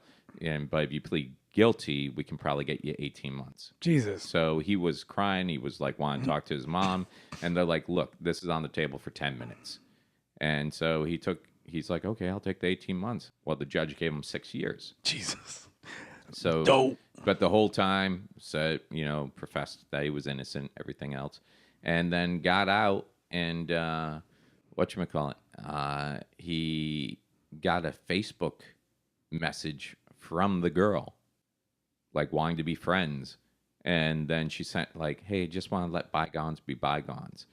But if you plead guilty, we can probably get you 18 months." Jesus. So he was crying. He was like wanting to talk to his mom, and they're like, "Look, this is on the table for 10 minutes." And so he's like, "Okay, I'll take the 18 months." Well, the judge gave him 6 years. Jesus. So, dope. But the whole time said, professed that he was innocent, everything else, and then got out and whatchamacallit, he got a Facebook message from the girl, like wanting to be friends, and then she sent like, "Hey, just want to let bygones be bygones,"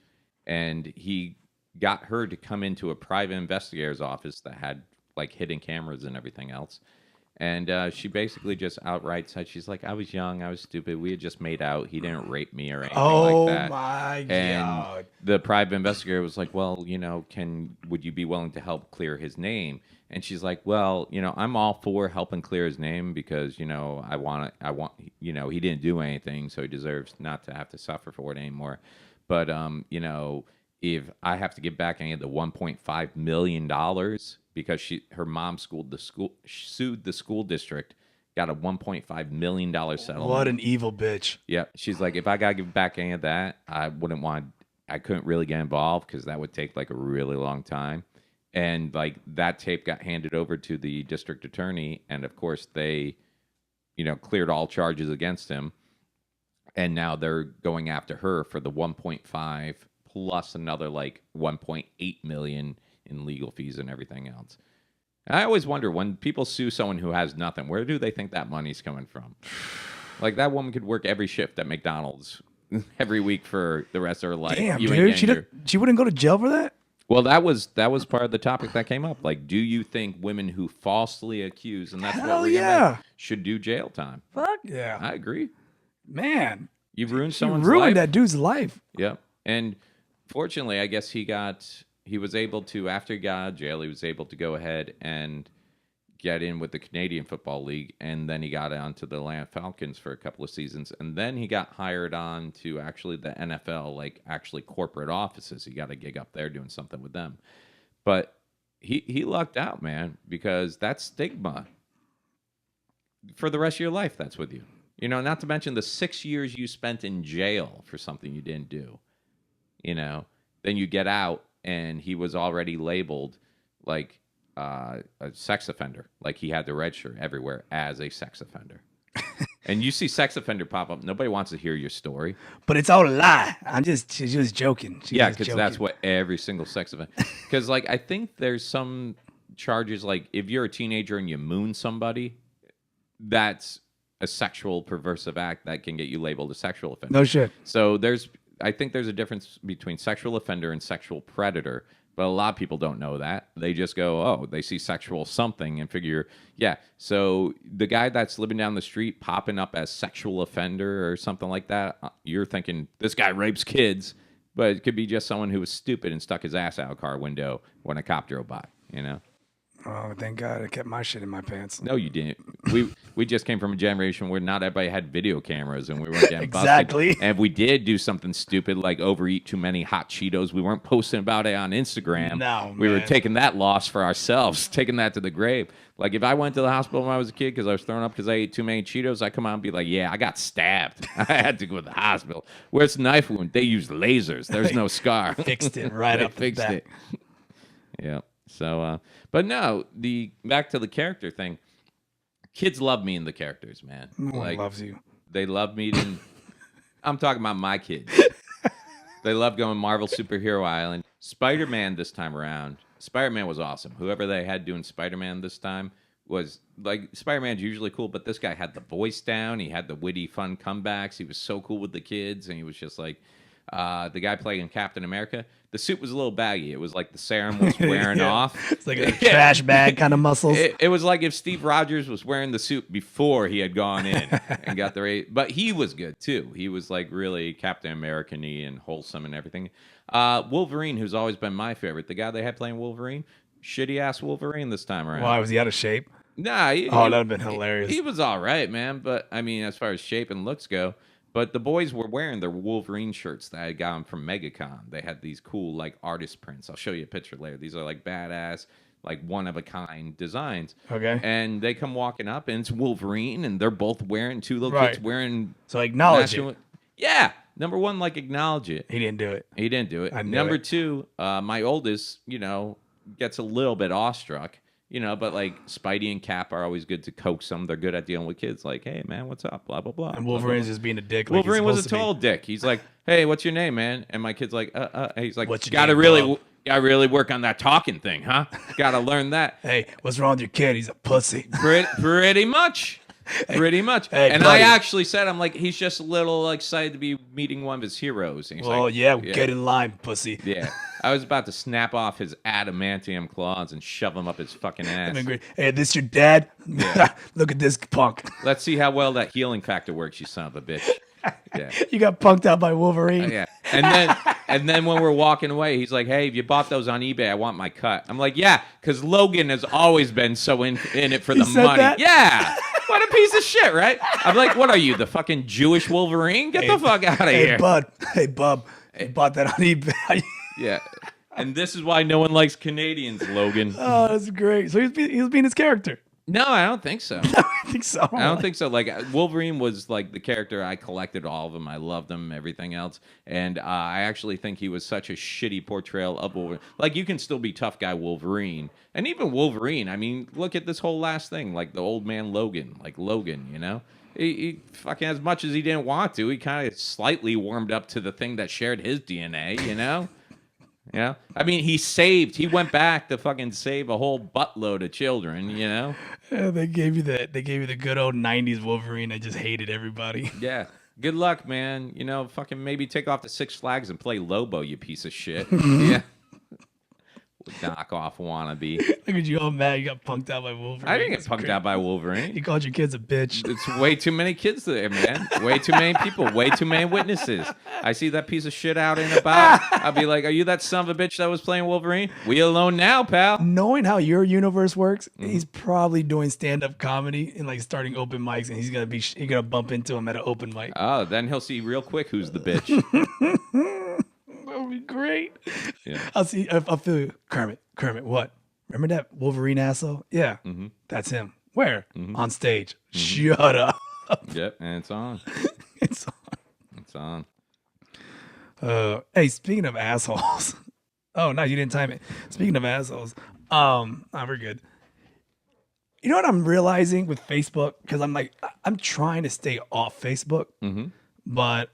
and he got her to come into a private investigator's office that had like hidden cameras and everything else. And she basically just outright said, she's like, "I was young, I was stupid. We had just made out. He didn't rape me or anything like that." Oh my God. And the private investigator was like, "Well, would you be willing to help clear his name?" And she's like, "Well, I'm all for helping clear his name because, I want, he didn't do anything, so he deserves not to have to suffer for it anymore. But, if I have to give back any of the $1.5 million because her mom sued the school district, got a $1.5 million settlement." What an evil bitch. Yeah. She's like, "If I got to give back any of that, I couldn't really get involved because that would take like a really long time." And like that tape got handed over to the district attorney. And of course they, cleared all charges against him. And now they're going after her for the 1.5 plus another like 1.8 million in legal fees and everything else. And I always wonder, when people sue someone who has nothing, where do they think that money's coming from? Like that woman could work every shift at McDonald's every week for the rest of her life. Damn, dude, she wouldn't go to jail for that? Well, that was part of the topic that came up. Like, do you think women who falsely accuse, and that's what we're gonna should do jail time? Fuck yeah. I agree. Man. You've ruined someone's life. You ruined that dude's life. Yep. And fortunately, I guess he was able to, after he got out of jail, he was able to go ahead and get in with the Canadian Football League, and then he got onto the Atlanta Falcons for a couple of seasons, and then he got hired on to actually the NFL, like actually corporate offices. He got a gig up there doing something with them. But he lucked out, man, because that stigma for the rest of your life, that's with you. Not to mention the 6 years you spent in jail for something you didn't do. Then you get out, and he was already labeled like a sex offender. Like he had to register everywhere as a sex offender. And you see sex offender pop up. Nobody wants to hear your story. But it's all a lie. She's just joking. Because that's what every single sex offender. Because like I think there's some charges, like if you're a teenager and you moon somebody, that's a sexual perversive act that can get you labeled a sexual offender. No shit. So I think there's a difference between sexual offender and sexual predator. But a lot of people don't know that. They just go, oh, they see sexual something and figure, yeah. So the guy that's living down the street popping up as sexual offender or something like that, you're thinking, this guy rapes kids. But it could be just someone who was stupid and stuck his ass out a car window when a cop drove by, you know? Oh, thank God I kept my shit in my pants. No, you didn't. We just came from a generation where not everybody had video cameras and we weren't getting Exactly. busted. And if we did do something stupid like overeat too many hot Cheetos, we weren't posting about it on Instagram. No, we were taking that loss for ourselves, taking that to the grave. Like if I went to the hospital when I was a kid because I was thrown up because I ate too many Cheetos, I come out and be like, yeah, I got stabbed. I had to go to the hospital. Where's the knife wound? They used lasers. There's no scar. Fixed it right up. Fixed it. Yeah. So, but no, back to the character thing. Kids love me in the characters, man. No one loves you. They love me. I'm talking about my kids. They love going Marvel Superhero Island. Spider-Man this time around. Spider-Man was awesome. Whoever they had doing Spider-Man this time was like, Spider-Man's usually cool, but this guy had the voice down. He had the witty, fun comebacks. He was so cool with the kids, and he was just like, the guy playing Captain America, the suit was a little baggy. It was like the serum was wearing off. It's like a trash bag kind of muscles. It was like if Steve Rogers was wearing the suit before he had gone in and got the rate. But he was good too. He was like really Captain American-y and wholesome and everything. Wolverine, who's always been my favorite, the guy they had playing Wolverine, shitty ass Wolverine this time around. Why was he out of shape? Nah. That'd have been hilarious. He was all right, man. But I mean, as far as shape and looks go. But the boys were wearing their Wolverine shirts that I got them from MegaCon. They had these cool, like, artist prints. I'll show you a picture later. These are, like, badass, like, one-of-a-kind designs. Okay. And they come walking up, and it's Wolverine, and they're both wearing, two little kids wearing... So acknowledge it. Yeah. Number one, like, acknowledge it. He didn't do it. He didn't do it. Number two, my oldest, gets a little bit awestruck. But like Spidey and Cap are always good to coax them. They're good at dealing with kids. Like, hey man, what's up? Blah blah blah. And Wolverine's just being a dick. Like Wolverine was a total dick. He's like, hey, what's your name, man? And my kid's like, He's like, what's your gotta name, really work on that talking thing, huh? Gotta learn that. Hey, what's wrong with your kid? He's a pussy. Pretty much. Pretty much. Hey, and buddy. I actually said, I'm like, he's just a little excited to be meeting one of his heroes. And he's like, get in line, pussy. Yeah. I was about to snap off his adamantium claws and shove him up his fucking ass. Hey, this your dad? Yeah. Look at this punk. Let's see how well that healing factor works, you son of a bitch. Yeah. You got punked out by Wolverine. Yeah. And then when we're walking away, he's like, hey, if you bought those on eBay, I want my cut. I'm like, yeah, because Logan has always been so in it for the money. That? Yeah. What a piece of shit, right? I'm like, what are you, the fucking Jewish Wolverine? Get the fuck out of here. Hey, bub. You bought that on eBay. Yeah. And this is why no one likes Canadians, Logan. Oh, that's great. So he was being his character. No, I don't think so. I think so. I don't think so. Like, Wolverine was like the character. I collected all of them. I loved them, everything else. And I actually think he was such a shitty portrayal of Wolverine. Like, you can still be tough guy Wolverine. And even Wolverine, I mean, look at this whole last thing. Like, the old man Logan. Like, Logan, He fucking, as much as he didn't want to, he kind of slightly warmed up to the thing that shared his DNA, Yeah, I mean, he went back to fucking save a whole buttload of children, Yeah, they gave you the good old 90s Wolverine. I just hated everybody. Yeah. Good luck, man. Fucking maybe take off the Six Flags and play Lobo, you piece of shit. Yeah. Knockoff wannabe. Look at you all mad. You got punked out by Wolverine. I didn't get punked out by Wolverine. You called your kids a bitch. It's way too many kids there, man. Way too many people. Way too many witnesses. I see that piece of shit out and about. I'll be like, are you that son of a bitch that was playing Wolverine? We alone now, pal. Knowing how your universe works, he's probably doing stand-up comedy and like starting open mics, and you're gonna bump into him at an open mic. Oh, then he'll see real quick who's the bitch. That would be great. Yeah. I'll feel you. Kermit, what? Remember that Wolverine asshole? Yeah. Mm-hmm. That's him. Where? Mm-hmm. On stage. Mm-hmm. Shut up. Yep, and it's on. It's on. It's on. Hey, speaking of assholes. Oh, no, you didn't time it. Speaking of assholes. We're good. You know what I'm realizing with Facebook? Because I'm trying to stay off Facebook. Mm-hmm. But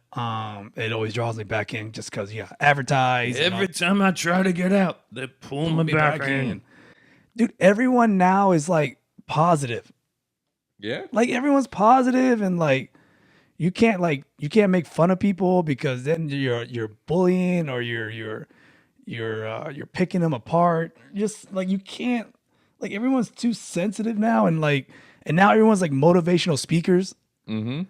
it always draws me back in just because advertise. Every time I try to get out, they pull me back in. Dude, everyone now is like positive. Yeah. Like everyone's positive and like you can't make fun of people because then you're bullying or you're picking them apart. Just like you can't, like everyone's too sensitive now and now everyone's like motivational speakers. Mm-hmm.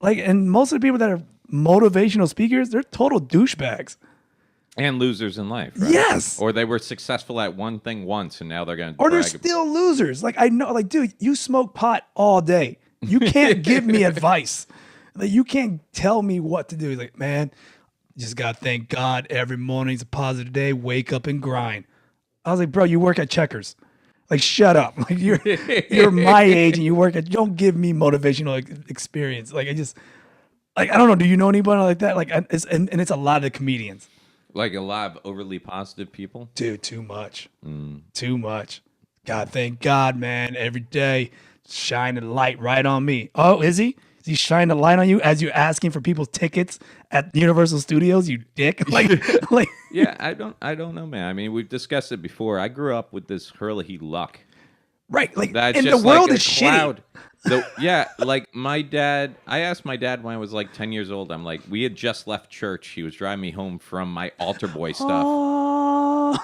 Like, and most of the people that are motivational speakers, they're total douchebags. And losers in life, right? Yes. Or they were successful at one thing once and now they're going to Or they're still losers. Like, I know, like, dude, you smoke pot all day. You can't give me advice. Like, you can't tell me what to do. He's like, man, just got to thank God every morning's a positive day. Wake up and grind. I was like, bro, you work at Checkers. Like, shut up. Like, you're my age and you work at, don't give me motivational experience. Like, I don't know. Do you know anybody like that? Like, it's a lot of the comedians. Like a lot of overly positive people? Dude, too much. Too much. God, thank God, man. Every day, shining a light right on me. Oh, is he? Is he shining a light on you as you're asking for people's tickets at Universal Studios, you dick? Like Yeah, I don't know, man. I mean, we've discussed it before. I grew up with this Hurley luck. Right. Like, That's and just the world like is cloud. shitty. Yeah, like my dad, I asked my dad when I was like 10 years old. I'm like, we had just left church. He was driving me home from my altar boy stuff. Oh.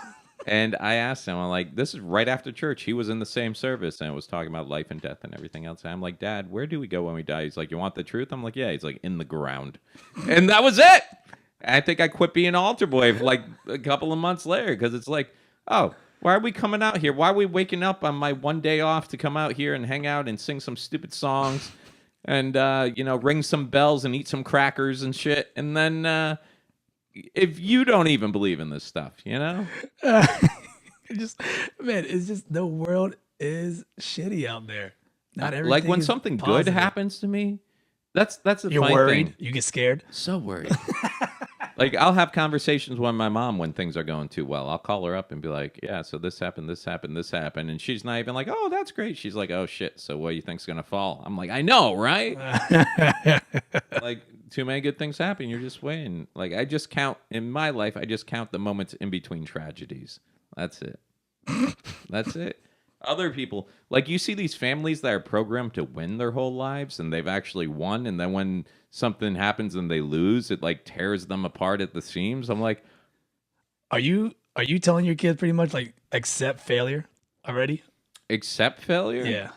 And I asked him, I'm like, this is right after church. He was in the same service and was talking about life and death and everything else. And I'm like, Dad, where do we go when we die? He's like, you want the truth? I'm like, yeah. He's like, in the ground. And that was it. I think I quit being an altar boy for like a couple of months later because it's like, oh, why are we coming out here? Why are we waking up on my one day off to come out here and hang out and sing some stupid songs and, ring some bells and eat some crackers and shit? And then if you don't even believe in this stuff, It's just the world is shitty out there. Not everything. Like when is something positive. good happens to me, that's the You're funny worried. thing. You get scared. So worried. Like I'll have conversations with my mom when things are going too well. I'll call her up and be like, "Yeah, so this happened, and she's not even like, "Oh, that's great." She's like, "Oh shit, so what do you think's gonna fall?" I'm like, "I know, right?" Like too many good things happen. You're just waiting. Like I just count in my life. I just count the moments in between tragedies. That's it. That's it. Other people, like you see these families that are programmed to win their whole lives and they've actually won. And then when something happens and they lose, it like tears them apart at the seams. I'm like, are you telling your kids pretty much like accept failure already? Accept failure? Yeah.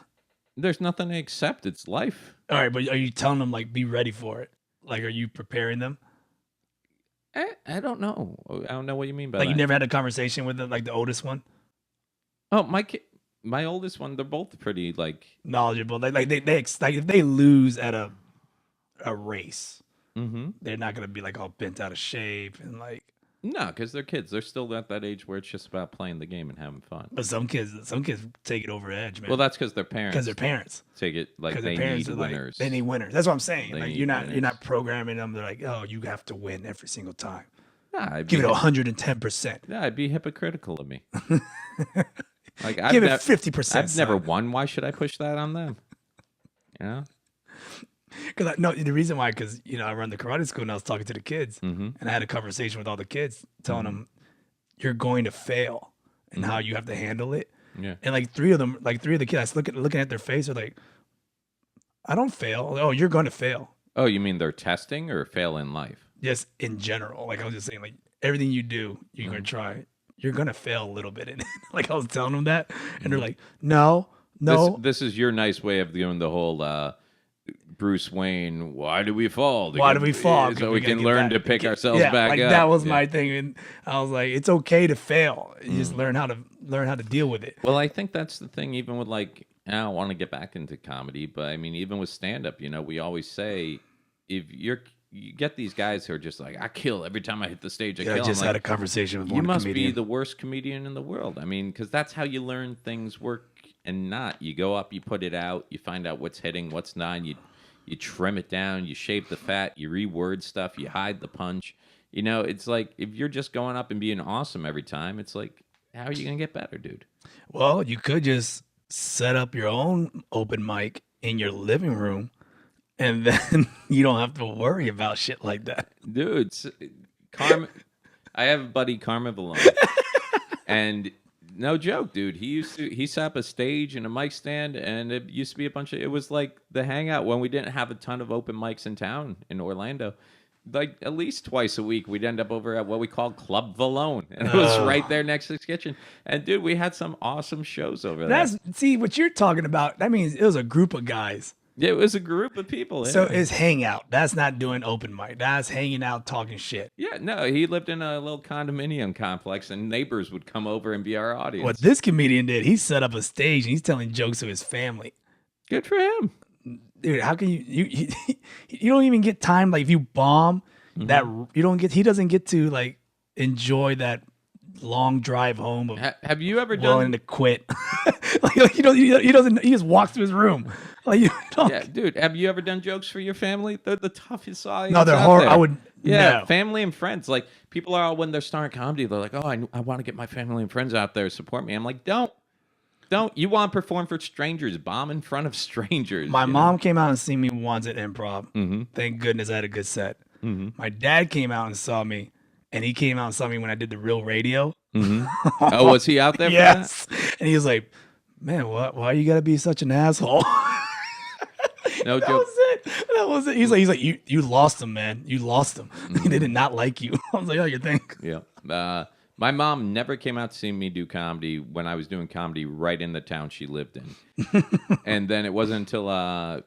There's nothing to accept. It's life. All right. But are you telling them like, be ready for it? Like, are you preparing them? I don't know. I don't know what you mean by like that. You never had a conversation with like the oldest one? Oh, my oldest one, they're both pretty like knowledgeable. Like if they lose at a race, mm-hmm. they're not gonna be like all bent out of shape and like. No, because they're kids. They're still at that age where it's just about playing the game and having fun. But some kids take it over edge, man. Well, that's because their parents. Because their parents take it like they need winners. They need winners. That's what I'm saying. They like you're not programming them. They're like, oh, you have to win every single time. Nah, give it 110%. Yeah, it'd be hypocritical of me. Like give it 50%. I've never won. Why should I push that on them? Yeah. Because the reason why, because I run the karate school and I was talking to the kids, mm-hmm. and I had a conversation with all the kids, telling mm-hmm. them you're going to fail and mm-hmm. how you have to handle it. Yeah. And like three of the kids, I was looking at their face, are like, I don't fail. Oh, you're going to fail. Oh, you mean they're testing or fail in life? Yes, in general. Like I was just saying, like everything you do, you're mm-hmm. going to try. You're going to fail a little bit in it. Like I was telling them that, and mm-hmm. they're like, no. This is your nice way of doing the whole Bruce Wayne, why do we fall? Why do we fall? So we can learn to pick ourselves back up. That was my thing. And I was like, it's okay to fail. You just learn how to deal with it. Well, I think that's the thing, even with like, I don't want to get back into comedy, but I mean, even with stand-up, we always say, if you get these guys who are just like, I kill every time I hit the stage. I just had a conversation with one comedian. You must be be the worst comedian in the world. I mean, because that's how you learn things work and not. You go up, you put it out, you find out what's hitting, what's not, and you trim it down, you shape the fat, you reword stuff, you hide the punch. It's like if you're just going up and being awesome every time, it's like, how are you going to get better, dude? Well, you could just set up your own open mic in your living room, and then you don't have to worry about shit like that. Dude, I have a buddy, Carmen Valone, and No joke, dude. He set up a stage and a mic stand, and it used to be it was like the hangout when we didn't have a ton of open mics in town in Orlando. Like at least twice a week, we'd end up over at what we called Club Valone, and it was right there next to the kitchen. And dude, we had some awesome shows over there. See what you're talking about. That means it was a group of guys. Yeah, it was a group of people. So it's hangout. That's not doing open mic. That's hanging out, talking shit. Yeah, no, he lived in a little condominium complex, and neighbors would come over and be our audience. What this comedian did, he set up a stage and he's telling jokes to his family. Good for him. Dude, how can you don't even get time, like if you bomb that he doesn't get to like enjoy that long drive home of have you ever willing to quit. Like he doesn't he just walks to his room. Like you don't. Yeah, dude, have you ever done jokes for your family? They're the toughest audience. No, they're horrible. I would family and friends. Like people are all when they're starting comedy, they're like, "Oh, I want to get my family and friends out there to support me." I'm like, Don't. You want to perform for strangers? Bomb in front of strangers. My mom came out and seen me once at improv. Mm-hmm. Thank goodness I had a good set. Mm-hmm. My dad came out and saw me, and he came out and saw me when I did the Real Radio. Mm-hmm. Oh, was he out there? Yes. For that? And he was like, "Man, why you gotta be such an asshole?" No joke. That was it. He's like, you lost them, man. You lost them. Mm-hmm. They did not like you. I was like, "Oh, you think?" Yeah. My mom never came out to see me do comedy when I was doing comedy right in the town she lived in. And then it wasn't until, I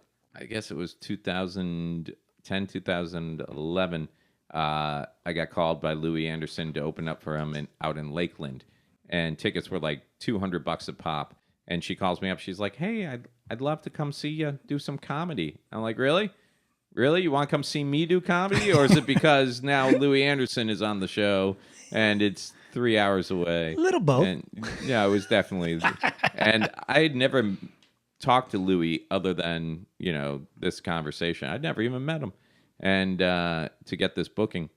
guess it was 2010, 2011, I got called by Louie Anderson to open up for him out in Lakeland. And tickets were like $200 a pop. And she calls me up. She's like, "Hey, I'd love to come see you do some comedy." I'm like, "Really? Really? You want to come see me do comedy? Or is it because now Louie Anderson is on the show and it's 3 hours away?" A little both. And, yeah, it was definitely. And I had never talked to Louie other than, this conversation. I'd never even met him. And to get this booking.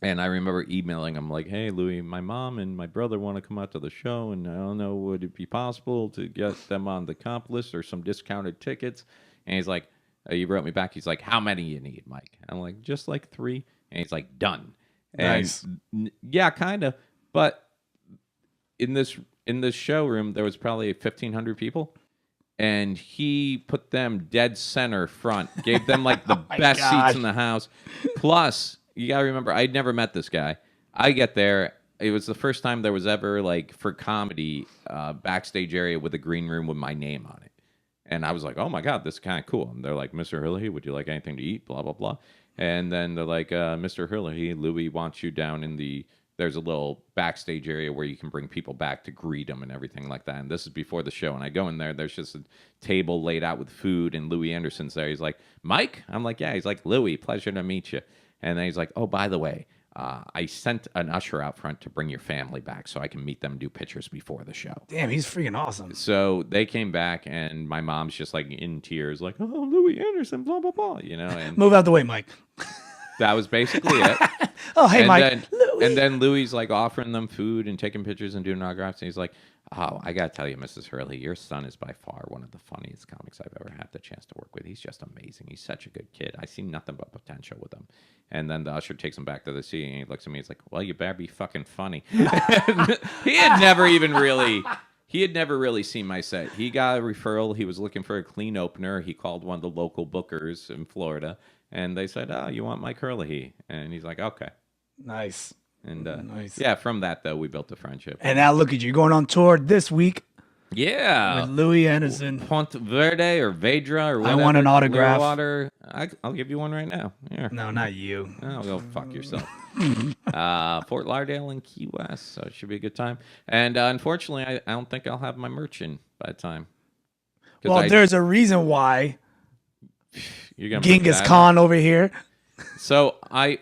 And I remember emailing him like, "Hey, Louie, my mom and my brother want to come out to the show. And I don't know, would it be possible to get them on the comp list or some discounted tickets?" And he's like, he wrote me back. He's like, "How many you need, Myke?" I'm like, "Just like 3. And he's like, "Done." Nice. And yeah, kind of. But in this showroom, there was probably 1,500 people, and he put them dead center front, gave them like the best seats in the house. Plus, you gotta remember, I'd never met this guy. I get there. It was the first time there was ever like for comedy backstage area with a green room with my name on it, and I was like, "Oh my god, this is kind of cool." And they're like, "Mr. Hurley, would you like anything to eat?" Blah blah blah. And then they're like, "Mr. Hurley, Louie wants you down in the." There's a little backstage area where you can bring people back to greet them and everything like that. And this is before the show. And I go in there. There's just a table laid out with food. And Louie Anderson's there. He's like, "Myke?" I'm like, "Yeah." He's like, "Louie, pleasure to meet you." And then he's like, "Oh, by the way, I sent an usher out front to bring your family back so I can meet them and do pictures before the show." Damn, he's freaking awesome. So they came back, and my mom's just like in tears, like, "Oh, Louie Anderson, blah, blah, blah." And move out the way, Myke. That was basically it. Oh, hey, Myke. And then Louie's like offering them food and taking pictures and doing autographs. And he's like, "Oh, I got to tell you, Mrs. Hurley, your son is by far one of the funniest comics I've ever had the chance to work with. He's just amazing. He's such a good kid. I see nothing but potential with him." And then the usher takes him back to the seat, and he looks at me. He's like, "Well, you better be fucking funny." He had never really seen my set. He got a referral. He was looking for a clean opener. He called one of the local bookers in Florida, and they said, "Oh, you want Myke Hurley?" And he's like, "Okay." Nice. And nice. Yeah, from that, though, we built a friendship. And now look at you going on tour this week. Yeah. With Louie Anderson. Ponte Verde or Vedra or whatever. I want an autograph. Water. I'll give you one right now. Here. No, not you. Oh, go fuck yourself. Fort Lauderdale and Key West, so it should be a good time. And unfortunately, I don't think I'll have my merch in by the time. Well, there's a reason why. You're gonna Genghis Khan over here. So I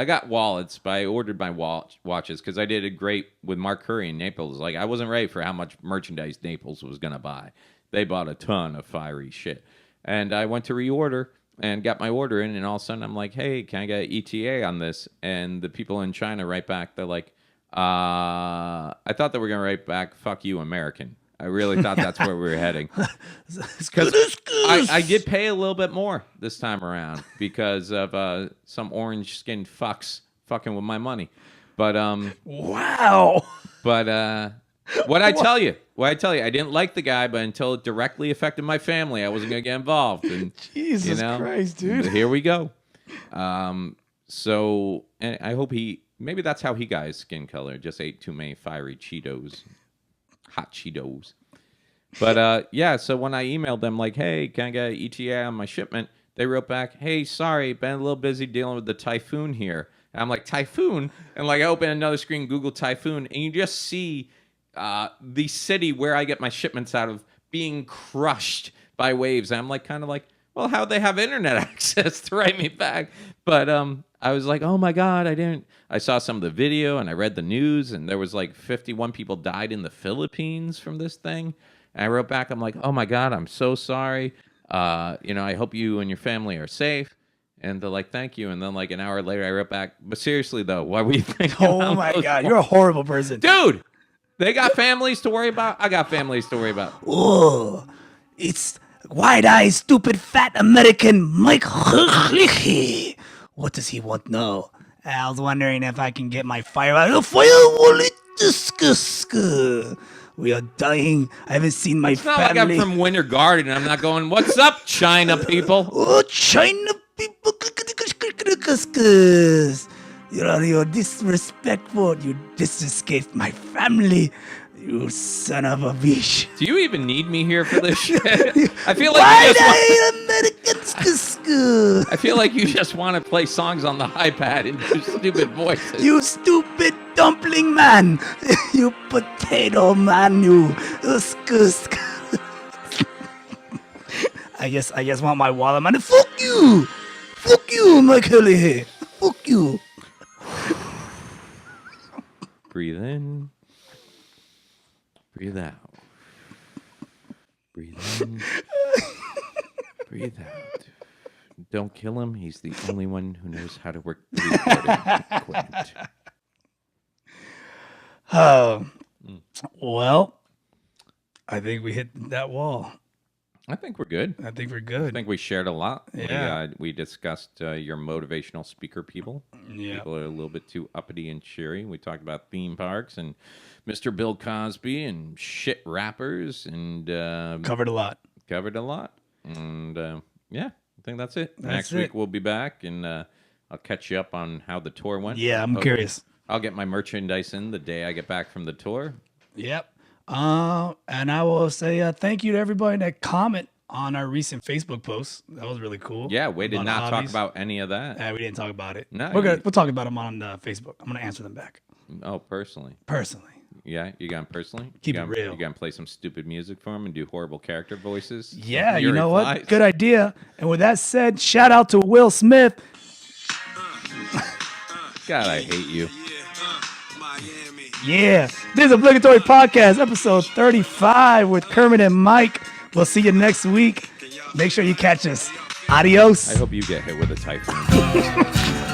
got wallets, but I ordered my watches because I did it great with Mark Curry in Naples. Like, I wasn't ready for how much merchandise Naples was going to buy. They bought a ton of fiery shit. And I went to reorder and got my order in, and all of a sudden I'm like, "Hey, can I get ETA on this?" And the people in China write back, they're like, I thought they were going to write back, "Fuck you, American." I really thought that's where we were heading. Because I did pay a little bit more this time around because of some orange-skinned fucks fucking with my money. But wow. But What'd I tell you? I didn't like the guy, but until it directly affected my family, I wasn't gonna get involved. And Jesus Christ, dude. Here we go. So and I hope maybe that's how he got his skin color. Just ate too many fiery hot Cheetos. But so when I emailed them like, hey, can I get an ETA on my shipment? They wrote back, hey, sorry, been a little busy dealing with the typhoon here. And I'm like, typhoon? And like I open another screen, Google typhoon, and you just see the city where I get my shipments out of being crushed by waves. And I'm like, kind of like, well, how'd they have internet access to write me back? But I was like, oh my God, I saw some of the video and I read the news and there was like 51 people died in the Philippines from this thing. And I wrote back, I'm like, oh my God, I'm so sorry. I hope you and your family are safe. And they're like, thank you. And then like an hour later, I wrote back, but seriously though, why were you thinking? Oh my God, you're a horrible person. Dude, they got families to worry about. I got families to worry about. Oh, it's wide-eyed, stupid, fat American Myke. What does he want now? I was wondering if I can get my fire out. We are dying. I haven't seen my it's not family. Like I'm from Winter Garden. I'm not going, what's up, China people? Oh, China people. You're disrespectful. You disrespect my family. You son of a bitch. Do you even need me here for this shit? I feel like I feel like you just want to play songs on the iPad and do stupid voices. You stupid dumpling man. You potato man. You. I just want my wallet, man. Fuck you, Myke. Fuck you. Breathe in. Breathe out. Breathe in. Breathe out. Don't kill him. He's the only one who knows how to work the recording equipment. Well, I think we hit that wall. I think we're good. I think we're good. I think we shared a lot. Yeah. We discussed your motivational speaker people. Yeah. People are a little bit too uppity and cheery. We talked about theme parks and Mr. Bill Cosby and shit rappers and covered a lot. And I think that's it. Next week we'll be back and I'll catch you up on how the tour went. Yeah, I'm curious. I'll get my merchandise in the day I get back from the tour. Yep. And I will say thank you to everybody that comment on our recent Facebook posts. That was really cool. Yeah, we did not talk about any of that. We didn't talk about it. No, we'll talk about them on Facebook. I'm gonna answer them back. Oh, personally. Yeah, you got him personally? Keep it real. You got to play some stupid music for him and do horrible character voices? Yeah, you know what? Good idea. And with that said, shout out to Will Smith. God, I hate you. Yeah. This is Obligatory Podcast, episode 35 with Kermit and Myke. We'll see you next week. Make sure you catch us. Adios. I hope you get hit with a typhoon.